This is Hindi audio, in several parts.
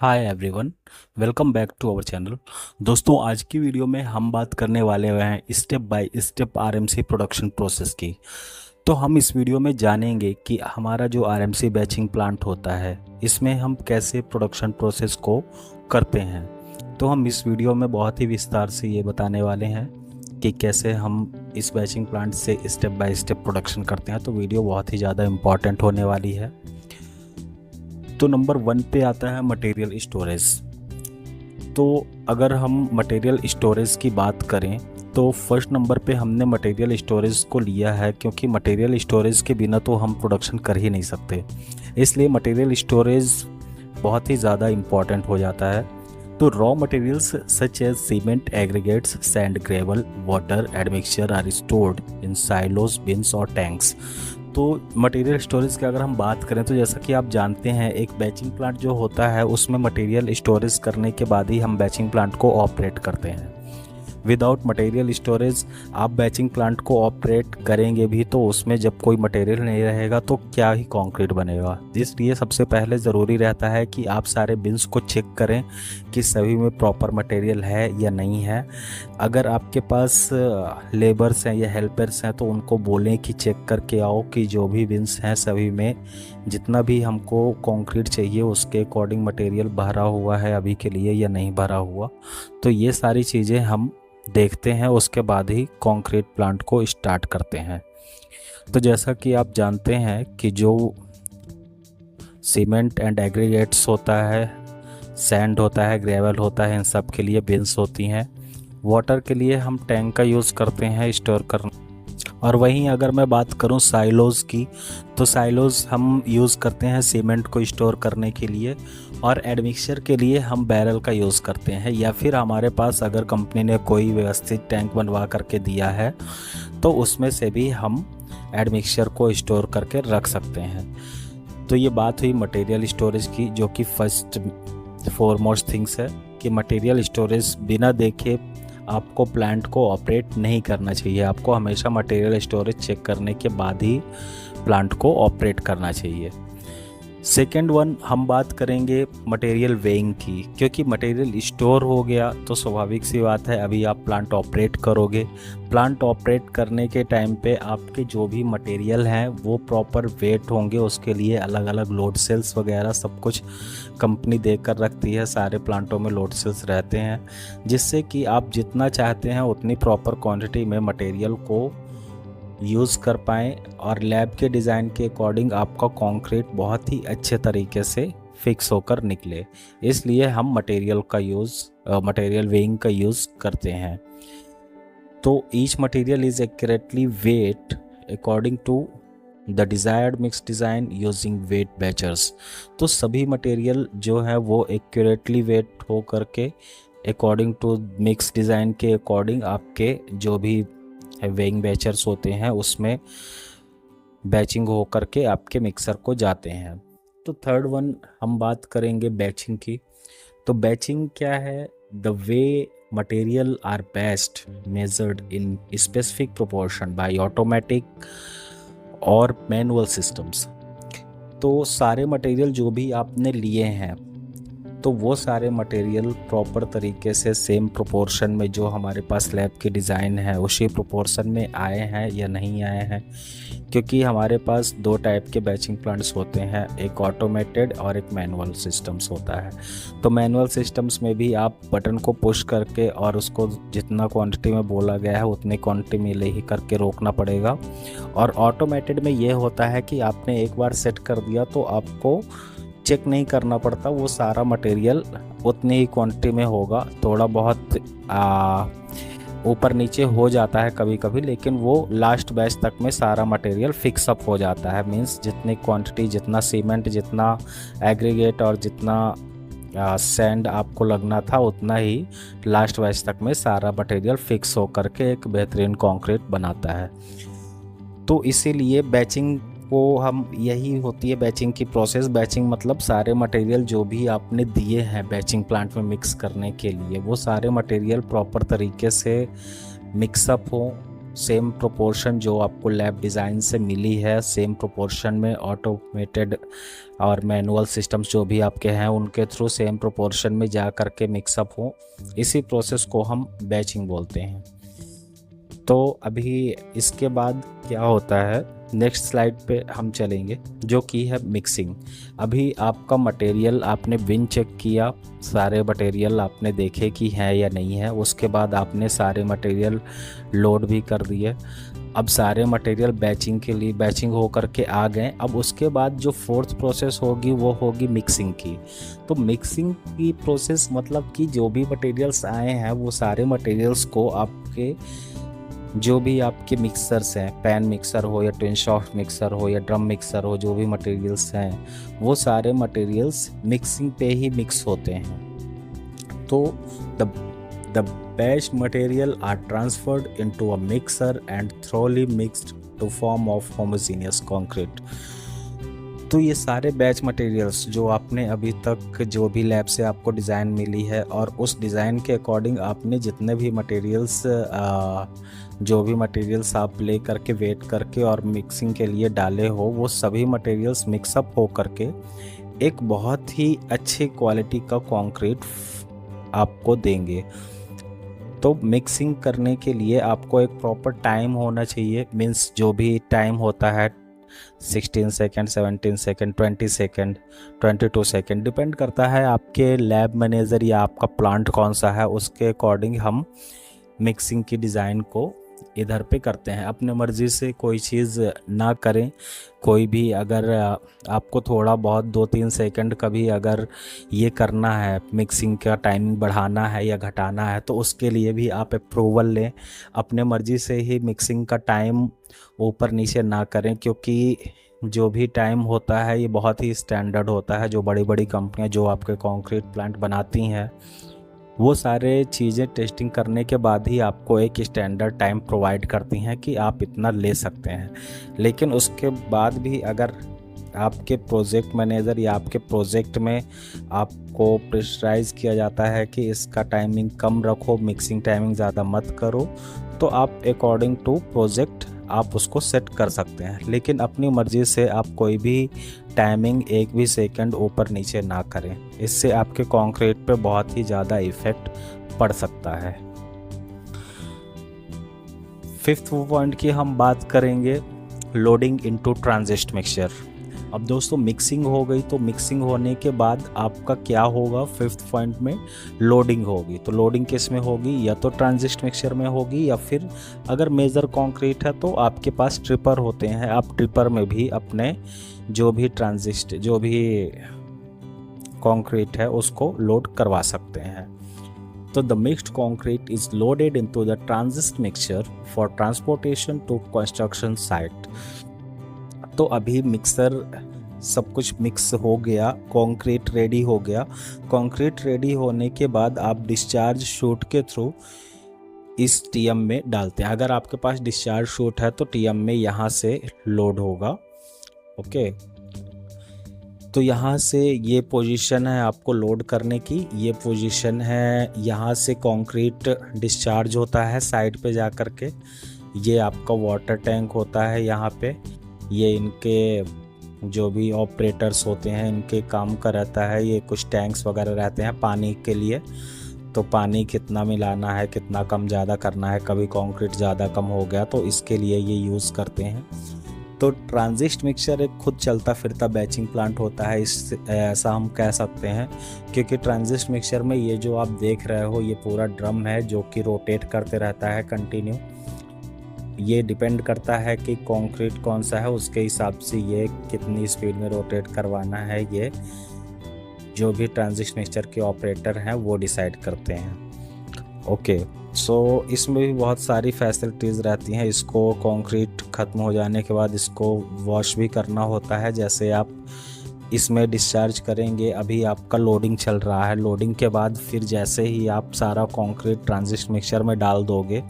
Hi everyone, welcome back to our channel. दोस्तों, आज की वीडियो में हम बात करने वाले हैं step by step RMC production process की। तो हम इस वीडियो में जानेंगे कि हमारा जो आरएमसी बैचिंग प्लांट होता है, इसमें हम कैसे प्रोडक्शन प्रोसेस को करते हैं। तो हम इस वीडियो में बहुत ही विस्तार से ये बताने वाले हैं कि कैसे हम इस बैचिंग प्लांट से स्टेप बाय स्टेप प्रोडक्शन करते हैं। तो वीडियो बहुत ही ज़्यादा इम्पॉर्टेंट होने वाली है। तो नंबर 1 पे आता है मटेरियल स्टोरेज। तो अगर हम मटेरियल स्टोरेज की बात करें तो फर्स्ट नंबर पे हमने मटेरियल स्टोरेज को लिया है, क्योंकि मटेरियल स्टोरेज के बिना तो हम प्रोडक्शन कर ही नहीं सकते। इसलिए मटेरियल स्टोरेज बहुत ही ज़्यादा इम्पॉर्टेंट हो जाता है। तो raw materials such as cement, aggregates, sand, gravel, water, admixture are stored in silos, bins और टैंक्स। तो मटेरियल स्टोरेज की अगर हम बात करें तो जैसा कि आप जानते हैं, एक बैचिंग प्लांट जो होता है उसमें मटेरियल स्टोरेज करने के बाद ही हम बैचिंग प्लांट को ऑपरेट करते हैं। विदाउट मटेरियल स्टोरेज आप बैचिंग प्लांट को ऑपरेट करेंगे भी तो उसमें जब कोई मटेरियल नहीं रहेगा तो क्या ही कंक्रीट बनेगा। इसलिए सबसे पहले ज़रूरी रहता है कि आप सारे बिन्स को चेक करें कि सभी में प्रॉपर मटेरियल है या नहीं है। अगर आपके पास लेबर्स हैं या हेल्पर्स हैं तो उनको बोलें कि चेक करके आओ कि जो भी बिन्स हैं सभी में जितना भी हमको कंक्रीट चाहिए उसके अकॉर्डिंग मटेरियल भरा हुआ है अभी के लिए या नहीं भरा हुआ। तो ये सारी चीज़ें हम देखते हैं, उसके बाद ही कंक्रीट प्लांट को स्टार्ट करते हैं। तो जैसा कि आप जानते हैं कि जो सीमेंट एंड एग्रीगेट्स होता है, सैंड होता है, ग्रेवल होता है, इन सब के लिए बिन्स होती हैं। वाटर के लिए हम टैंक का यूज़ करते हैं स्टोर करने। और वहीं अगर मैं बात करूं साइलोज़ की, तो साइलोज़ हम यूज़ करते हैं सीमेंट को स्टोर करने के लिए। और एडमिक्सचर के लिए हम बैरल का यूज़ करते हैं, या फिर हमारे पास अगर कंपनी ने कोई व्यवस्थित टैंक बनवा करके दिया है तो उसमें से भी हम एडमिक्सचर को स्टोर करके रख सकते हैं। तो ये बात हुई मटेरियल स्टोरेज की, जो कि फर्स्ट फॉरमोस्ट थिंग्स है कि मटेरियल स्टोरेज बिना देखे आपको प्लांट को ऑपरेट नहीं करना चाहिए। आपको हमेशा मटेरियल स्टोरेज चेक करने के बाद ही प्लांट को ऑपरेट करना चाहिए। सेकेंड वन हम बात करेंगे मटेरियल वेइंग की, क्योंकि मटेरियल स्टोर हो गया तो स्वाभाविक सी बात है अभी आप प्लांट ऑपरेट करोगे। प्लांट ऑपरेट करने के टाइम पे आपके जो भी मटेरियल हैं वो प्रॉपर वेट होंगे, उसके लिए अलग अलग लोड सेल्स वगैरह सब कुछ कंपनी दे कर रखती है। सारे प्लांटों में लोड सेल्स रहते हैं, जिससे कि आप जितना चाहते हैं उतनी प्रॉपर क्वांटिटी में मटेरियल को यूज़ कर पाएँ और लैब के डिज़ाइन के अकॉर्डिंग आपका कंक्रीट बहुत ही अच्छे तरीके से फिक्स होकर निकले। इसलिए हम मटेरियल वेइंग का यूज़ करते हैं। तो each material is accurately weight according to the desired mix design using weight batchers. तो सभी मटेरियल जो है वो एक्यूरेटली वेट हो करके अकॉर्डिंग टू मिक्स डिज़ाइन के अकॉर्डिंग आपके जो भी वेइंग बैचर्स होते हैं उसमें बैचिंग हो करके आपके मिक्सर को जाते हैं। तो थर्ड वन हम बात करेंगे बैचिंग की। तो बैचिंग क्या है? The way material are best measured in specific proportion by automatic और मैनुअल सिस्टम्स। तो सारे मटेरियल जो भी आपने लिए हैं तो वो सारे मटेरियल प्रॉपर तरीके से सेम प्रोपोर्शन में जो हमारे पास लैब की डिज़ाइन है उसी प्रोपोर्शन में आए हैं या नहीं आए हैं। क्योंकि हमारे पास दो टाइप के बैचिंग प्लांट्स होते हैं, एक ऑटोमेटेड और एक मैनुअल सिस्टम्स होता है। तो मैनुअल सिस्टम्स में भी आप बटन को पुश करके और उसको जितना क्वांटिटी में बोला गया है उतनी क्वांटिटी में ले ही करके रोकना पड़ेगा। और ऑटोमेटेड में ये होता है कि आपने एक बार सेट कर दिया तो आपको चेक नहीं करना पड़ता, वो सारा मटेरियल उतनी ही क्वांटिटी में होगा। थोड़ा बहुत ऊपर नीचे हो जाता है कभी कभी, लेकिन वो लास्ट बैच तक में सारा मटेरियल फिक्स अप हो जाता है। मींस जितनी क्वांटिटी, जितना सीमेंट, जितना एग्रीगेट और जितना सैंड आपको लगना था उतना ही लास्ट बैच तक में सारा मटेरियल फिक्स हो करके एक बेहतरीन कंक्रीट बनाता है। तो इसीलिए बैचिंग को हम, यही होती है बैचिंग की प्रोसेस। बैचिंग मतलब सारे मटेरियल जो भी आपने दिए हैं बैचिंग प्लांट में मिक्स करने के लिए वो सारे मटेरियल प्रॉपर तरीके से मिक्सअप हो, सेम प्रोपोर्शन जो आपको लैब डिज़ाइन से मिली है, सेम प्रोपोर्शन में ऑटोमेटेड और मैनुअल सिस्टम्स जो भी आपके हैं उनके थ्रू सेम प्रोपोर्शन में जा कर के मिक्सअप हो, इसी प्रोसेस को हम बैचिंग बोलते हैं। तो अभी इसके बाद क्या होता है, नेक्स्ट स्लाइड पे हम चलेंगे, जो कि है मिक्सिंग। अभी आपका मटेरियल आपने बिन चेक किया, सारे मटेरियल आपने देखे कि है या नहीं है, उसके बाद आपने सारे मटेरियल लोड भी कर दिए। अब सारे मटेरियल बैचिंग के लिए बैचिंग हो कर के आ गए। अब उसके बाद जो फोर्थ प्रोसेस होगी वो होगी मिक्सिंग की। तो मिक्सिंग की प्रोसेस मतलब कि जो भी मटेरियल्स आए हैं वो सारे मटेरियल्स को आपके जो भी आपके मिक्सर्स हैं, पैन मिक्सर हो या ट्विन शाफ्ट मिक्सर हो या ड्रम मिक्सर हो, जो भी मटेरियल्स हैं वो सारे मटेरियल्स मिक्सिंग पे ही मिक्स होते हैं। तो the batch material are transferred into a mixer and thoroughly mixed to form of homogeneous concrete। तो ये सारे बैच मटेरियल्स जो आपने अभी तक जो भी लैब से आपको डिज़ाइन मिली है और उस डिज़ाइन के अकॉर्डिंग आपने जितने भी मटेरियल्स जो भी मटेरियल्स आप ले करके वेट करके और मिक्सिंग के लिए डाले हो, वो सभी मटेरियल्स मिक्सअप हो करके एक बहुत ही अच्छी क्वालिटी का कंक्रीट आपको देंगे। तो मिक्सिंग करने के लिए आपको एक प्रॉपर टाइम होना चाहिए, मीन्स जो भी टाइम होता है 16 second, 17 second, 20 second, 22 second, depend करता है आपके लैब मैनेजर या आपका प्लांट कौन सा है, उसके अकॉर्डिंग हम मिक्सिंग की डिज़ाइन को इधर पे करते हैं। अपने मर्ज़ी से कोई चीज़ ना करें। कोई भी अगर आपको थोड़ा बहुत 2-3 सेकंड का भी अगर ये करना है, मिक्सिंग का टाइमिंग बढ़ाना है या घटाना है, तो उसके लिए भी आप अप्रूवल लें। अपने मर्ज़ी से ही मिक्सिंग का टाइम ऊपर नीचे ना करें, क्योंकि जो भी टाइम होता है ये बहुत ही स्टैंडर्ड होता है। जो बड़ी बड़ी कंपनियां जो आपके कंक्रीट प्लांट बनाती हैं वो सारे चीज़ें टेस्टिंग करने के बाद ही आपको एक स्टैंडर्ड टाइम प्रोवाइड करती हैं कि आप इतना ले सकते हैं। लेकिन उसके बाद भी अगर आपके प्रोजेक्ट मैनेजर या आपके प्रोजेक्ट में आपको प्रेशराइज किया जाता है कि इसका टाइमिंग कम रखो, मिक्सिंग टाइमिंग ज़्यादा मत करो, तो आप अकॉर्डिंग टू प्रोजेक्ट आप उसको सेट कर सकते हैं। लेकिन अपनी मर्ज़ी से आप कोई भी टाइमिंग एक भी सेकंड ऊपर नीचे ना करें, इससे आपके कंक्रीट पे बहुत ही ज़्यादा इफ़ेक्ट पड़ सकता है। फिफ्थ पॉइंट की हम बात करेंगे, लोडिंग इनटू ट्रांजिस्ट मिक्सचर। अब दोस्तों मिक्सिंग हो गई, तो मिक्सिंग होने के बाद आपका क्या होगा, फिफ्थ पॉइंट में लोडिंग होगी। तो लोडिंग किस में होगी, या तो ट्रांजिस्ट मिक्सचर में होगी, या फिर अगर मेजर कंक्रीट है तो आपके पास ट्रिपर होते हैं, आप ट्रिपर में भी अपने जो भी कंक्रीट है उसको लोड करवा सकते हैं। तो the mixed concrete is loaded into the transit mixture for transportation to construction site. तो अभी मिक्सर सब कुछ मिक्स हो गया, कंक्रीट रेडी हो गया। कंक्रीट रेडी होने के बाद आप डिस्चार्ज शूट के थ्रू इस टीएम में डालते हैं। अगर आपके पास डिस्चार्ज शूट है तो टीएम में यहाँ से लोड होगा। ओके, तो यहाँ से ये पोजीशन है आपको लोड करने की, ये पोजीशन है, यहाँ से कंक्रीट डिस्चार्ज होता है साइड पे जा कर के। ये आपका वाटर टैंक होता है यहाँ पे, ये इनके जो भी ऑपरेटर्स होते हैं इनके काम का रहता है। ये कुछ टैंक्स वगैरह रहते हैं पानी के लिए, तो पानी कितना मिलाना है, कितना कम ज़्यादा करना है, कभी कंक्रीट ज़्यादा कम हो गया तो इसके लिए ये यूज़ करते हैं। तो ट्रांजिस्ट मिक्सचर एक खुद चलता फिरता बैचिंग प्लांट होता है, इस ऐसा हम कह सकते हैं, क्योंकि ट्रांजिस्ट मिक्सचर में ये जो आप देख रहे हो ये पूरा ड्रम है जो कि रोटेट करते रहता है कंटिन्यू। ये डिपेंड करता है कि कंक्रीट कौन सा है, उसके हिसाब से ये कितनी स्पीड में रोटेट करवाना है, ये जो भी ट्रांजिस्ट मिक्सचर के ऑपरेटर हैं वो डिसाइड करते हैं। ओके, सो इसमें भी बहुत सारी फैसिलिटीज़ रहती हैं। इसको कंक्रीट ख़त्म हो जाने के बाद इसको वॉश भी करना होता है। जैसे आप इसमें डिस्चार्ज करेंगे, अभी आपका लोडिंग चल रहा है, लोडिंग के बाद फिर जैसे ही आप सारा कंक्रीट ट्रांजिस्ट मिक्सचर में डाल दोगे,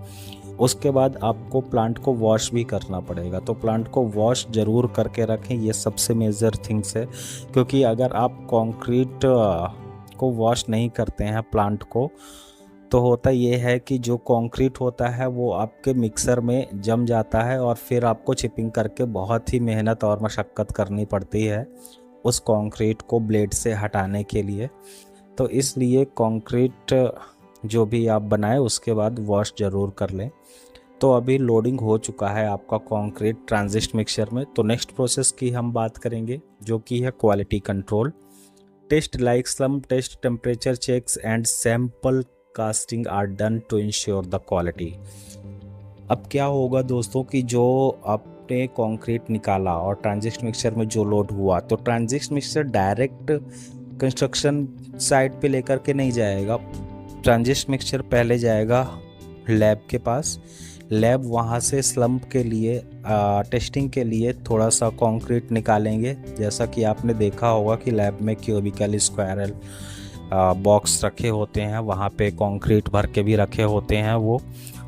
उसके बाद आपको प्लांट को वॉश भी करना पड़ेगा। तो प्लांट को वॉश ज़रूर करके रखें, ये सबसे मेजर थिंग्स है। क्योंकि अगर आप कंक्रीट को वॉश नहीं करते हैं प्लांट को, तो होता ये है कि जो कंक्रीट होता है वो आपके मिक्सर में जम जाता है और फिर आपको चिपिंग करके बहुत ही मेहनत और मशक्क़त करनी पड़ती है उस कंक्रीट को ब्लेड से हटाने के लिए। तो इसलिए कंक्रीट जो भी आप बनाएं उसके बाद वॉश ज़रूर कर लें। तो अभी लोडिंग हो चुका है आपका कंक्रीट ट्रांजिस्ट मिक्सचर में। तो नेक्स्ट प्रोसेस की हम बात करेंगे जो कि है quality control. Test like slump test, temperature checks and sample casting are done to ensure the quality. अब क्या होगा दोस्तों कि जो आपने कंक्रीट निकाला और ट्रांजिस्ट मिक्सचर में जो लोड हुआ, तो ट्रांजिस्ट मिक्सचर डायरेक्ट कंस्ट्रक्शन साइट पे लेकर के नहीं जाएगा। ट्रांजिस्ट मिक्सचर पहले जाएगा लैब के पास। लैब वहाँ से स्लम्प के लिए टेस्टिंग के लिए थोड़ा सा कंक्रीट निकालेंगे। जैसा कि आपने देखा होगा कि लैब में क्यूबिकल स्क्वायरल बॉक्स रखे होते हैं, वहाँ पे कंक्रीट भर के भी रखे होते हैं वो,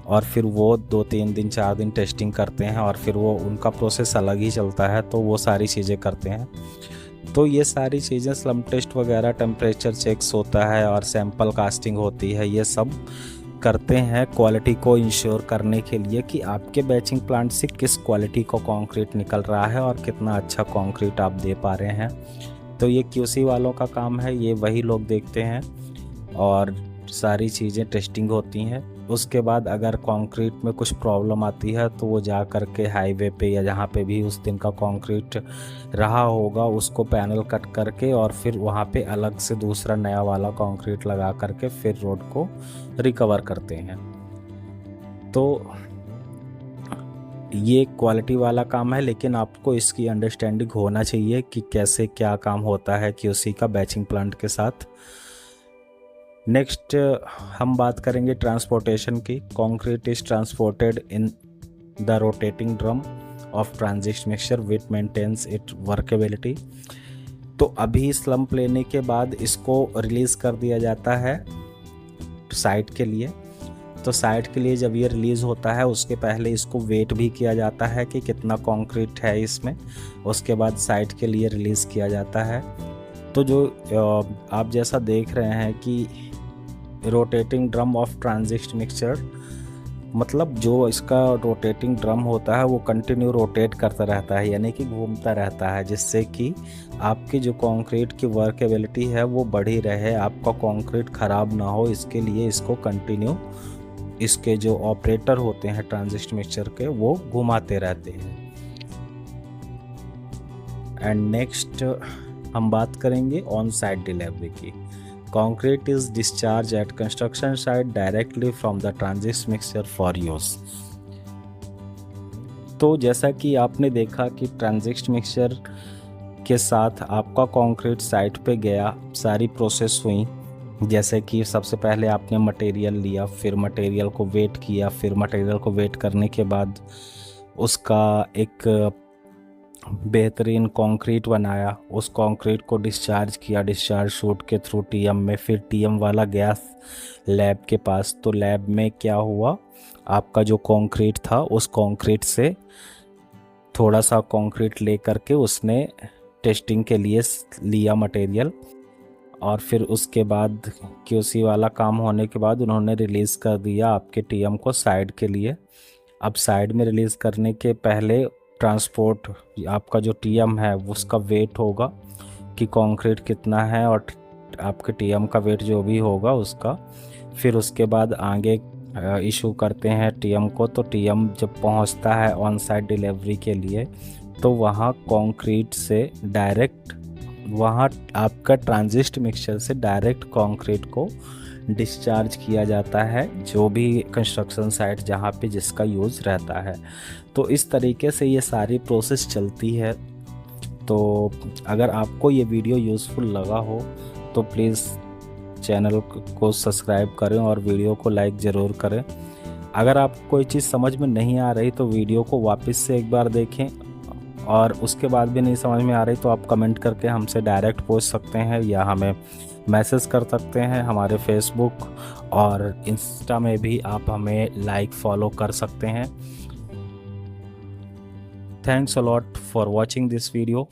और फिर वो 2-3 दिन 4 दिन टेस्टिंग करते हैं और फिर वो उनका प्रोसेस अलग ही चलता है। तो वो सारी चीज़ें करते हैं। तो ये सारी चीज़ें स्लम्प टेस्ट वगैरह, टेम्परेचर चेक्स होता है और सैंपल कास्टिंग होती है, ये सब करते हैं क्वालिटी को इंश्योर करने के लिए कि आपके बैचिंग प्लांट से किस क्वालिटी का कंक्रीट निकल रहा है और कितना अच्छा कंक्रीट आप दे पा रहे हैं। तो ये क्यूसी वालों का काम है, ये वही लोग देखते हैं और सारी चीज़ें टेस्टिंग होती हैं। उसके बाद अगर कंक्रीट में कुछ प्रॉब्लम आती है तो वो जा कर के हाईवे पे या जहाँ पे भी उस दिन का कंक्रीट रहा होगा उसको पैनल कट करके और फिर वहाँ पे अलग से दूसरा नया वाला कंक्रीट लगा करके फिर रोड को रिकवर करते हैं। तो ये क्वालिटी वाला काम है, लेकिन आपको इसकी अंडरस्टैंडिंग होना चाहिए कि कैसे क्या काम होता है क्यूसी का बैचिंग प्लांट के साथ। नेक्स्ट हम बात करेंगे ट्रांसपोर्टेशन की। Concrete is transported in the rotating drum of transit mixture which maintains it workability. तो अभी स्लम्प लेने के बाद इसको रिलीज़ कर दिया जाता है साइट के लिए। तो साइट के लिए जब ये रिलीज़ होता है उसके पहले इसको वेट भी किया जाता है कि कितना कंक्रीट है इसमें, उसके बाद साइट के लिए रिलीज़ किया जाता है। तो जो आप जैसा देख रहे हैं कि rotating drum of transit mixture, मतलब जो इसका रोटेटिंग ड्रम होता है वो कंटिन्यू रोटेट करता रहता है, यानी कि घूमता रहता है, जिससे कि आपकी जो कंक्रीट की वर्केबिलिटी है वो बढ़ी रहे, आपका कंक्रीट ख़राब ना हो। इसके लिए इसको कंटिन्यू इसके जो ऑपरेटर होते हैं ट्रांजिस्ट मिक्सचर के वो घुमाते रहते हैं। एंड नेक्स्ट हम बात करेंगे ऑन साइट डिलीवरी की। Concrete is discharged at construction site directly from the transist mixture for use। तो जैसा कि आपने देखा कि ट्रांजिस्ट मिक्सचर के साथ आपका कंक्रीट साइट पे गया, सारी प्रोसेस हुई। जैसे कि सबसे पहले आपने मटेरियल लिया, फिर मटेरियल को वेट किया, फिर मटेरियल को वेट करने के बाद उसका एक बेहतरीन कंक्रीट बनाया, उस कंक्रीट को डिस्चार्ज किया, डिस्चार्ज शूट के थ्रू टीएम में, फिर टीएम वाला गया लैब के पास। तो लैब में क्या हुआ, आपका जो कंक्रीट था उस कंक्रीट से थोड़ा सा कंक्रीट ले करके उसने टेस्टिंग के लिए लिया मटेरियल, और फिर उसके बाद क्यूसी वाला काम होने के बाद उन्होंने रिलीज़ कर दिया आपके टीएम को साइड के लिए। अब साइड में रिलीज़ करने के पहले ट्रांसपोर्ट आपका जो टीएम है उसका वेट होगा कि कंक्रीट कितना है और आपके टीएम का वेट जो भी होगा उसका, फिर उसके बाद आगे इशू करते हैं टीएम को। तो टीएम जब पहुंचता है ऑन साइट डिलीवरी के लिए तो वहां कंक्रीट से डायरेक्ट, वहां आपका ट्रांजिस्ट मिक्सचर से डायरेक्ट कंक्रीट को डिस्चार्ज किया जाता है, जो भी कंस्ट्रक्शन साइट जहाँ पे जिसका यूज़ रहता है। तो इस तरीके से ये सारी प्रोसेस चलती है। तो अगर आपको ये वीडियो यूज़फुल लगा हो तो प्लीज़ चैनल को सब्सक्राइब करें और वीडियो को लाइक ज़रूर करें। अगर आपको कोई चीज़ समझ में नहीं आ रही तो वीडियो को वापस से एक बार देखें, और उसके बाद भी नहीं समझ में आ रही तो आप कमेंट करके हमसे डायरेक्ट पूछ सकते हैं या हमें मैसेज कर सकते हैं। हमारे फेसबुक और इंस्टा में भी आप हमें लाइक फॉलो कर सकते हैं। Thanks a lot for watching this video.